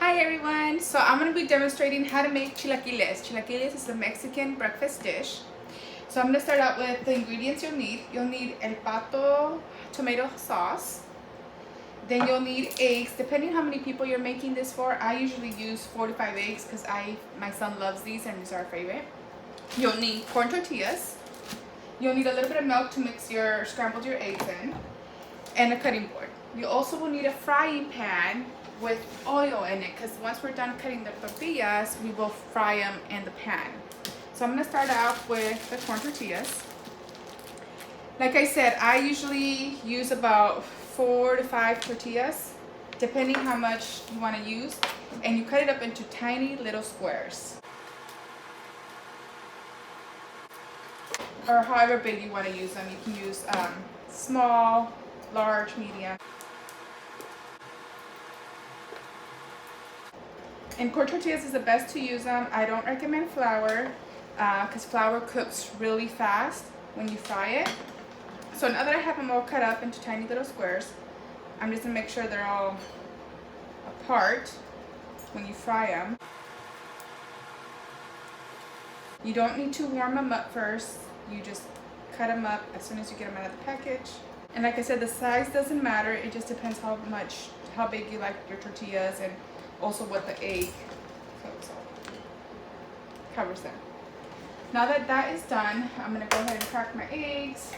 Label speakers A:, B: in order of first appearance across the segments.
A: Hi everyone! So I'm going to be demonstrating how to make chilaquiles. Chilaquiles is a Mexican breakfast dish. So I'm going to start out with the ingredients you'll need. You'll need el pato tomato sauce. Then you'll need eggs. Depending how many people you're making this for, I usually use 4 to 5 eggs because my son loves these and these are our favorite. You'll need corn tortillas. You'll need a little bit of milk to mix scramble your eggs in, and a cutting board. You also will need a frying pan with oil in it because once we're done cutting the tortillas, we will fry them in the pan. So I'm going to start out with the corn tortillas. Like I said, I usually use about 4 to 5 tortillas, depending how much you want to use, and you cut it up into tiny little squares, or however big you want to use them. You can use small, large, medium. And corn tortillas is the best to use them. I don't recommend flour because flour cooks really fast when you fry it. So now that I have them all cut up into tiny little squares, I'm just going to make sure they're all apart when you fry them. You don't need to warm them up first. You just cut them up as soon as you get them out of the package. And like I said, the size doesn't matter. It just depends how big you like your tortillas and also what the egg covers them. Now that that is done, I'm going to go ahead and crack my eggs.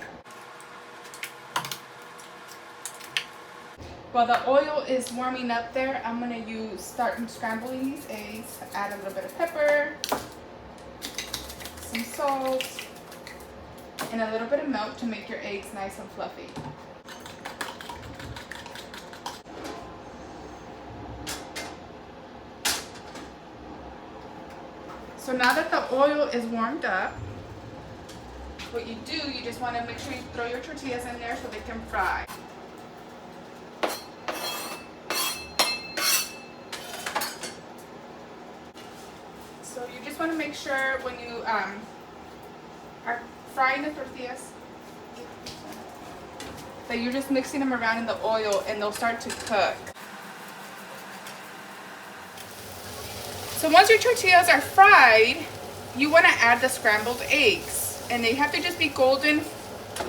A: While the oil is warming up there, I'm going to start scrambling these eggs. Add a little bit of pepper, some salt, and a little bit of milk to make your eggs nice and fluffy. So now that the oil is warmed up, what you do, you just want to make sure you throw your tortillas in there so they can fry. So you just want to make sure when you are frying the tortillas that you're just mixing them around in the oil and they'll start to cook. So once your tortillas are fried, you want to add the scrambled eggs. And they have to just be golden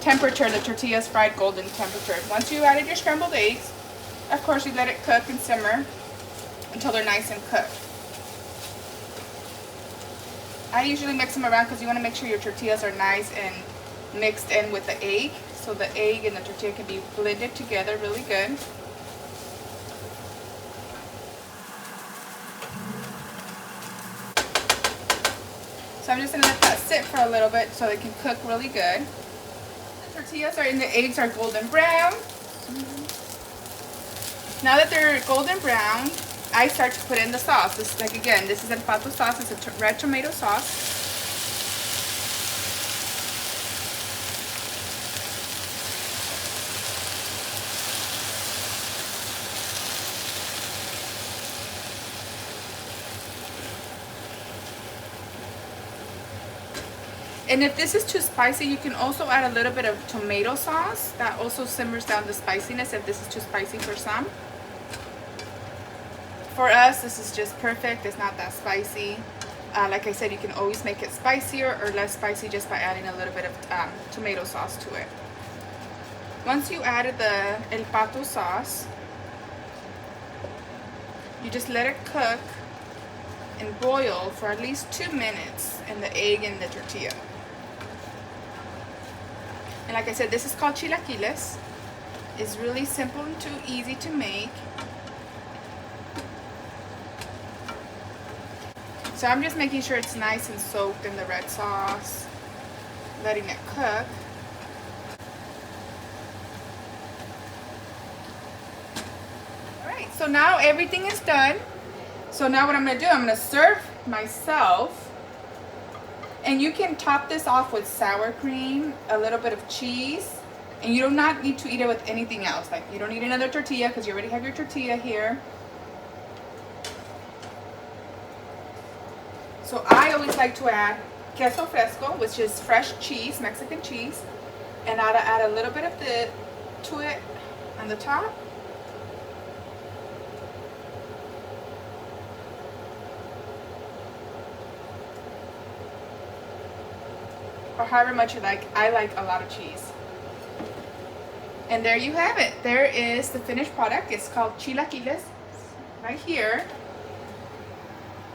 A: temperature, the tortillas fried golden temperature. Once you added your scrambled eggs, of course you let it cook and simmer until they're nice and cooked. I usually mix them around because you want to make sure your tortillas are nice and mixed in with the egg. So the egg and the tortilla can be blended together really good. So I'm just going to let that sit for a little bit so they can cook really good. The tortillas and the eggs are golden brown. Now that they're golden brown, I start to put in the sauce. This is el pato sauce. It's a red tomato sauce. And if this is too spicy, you can also add a little bit of tomato sauce. That also simmers down the spiciness if this is too spicy for some. For us, this is just perfect. It's not that spicy. Like I said, you can always make it spicier or less spicy just by adding a little bit of tomato sauce to it. Once you added the el pato sauce, you just let it cook and boil for at least 2 minutes in the egg and the tortilla. And like I said, this is called chilaquiles. It's really simple and easy to make. So I'm just making sure it's nice and soaked in the red sauce, letting it cook. Alright, so now everything is done. So now what I'm going to do, I'm going to serve myself. And you can top this off with sour cream, a little bit of cheese, and you do not need to eat it with anything else. Like, you don't need another tortilla because you already have your tortilla here. So I always like to add queso fresco, which is fresh cheese, Mexican cheese, and I'll add a little bit of to it on the top. or however much you like. I like a lot of cheese. And there you have it. There is the finished product. It's called Chilaquiles, right here.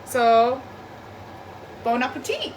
A: So, bon appetit.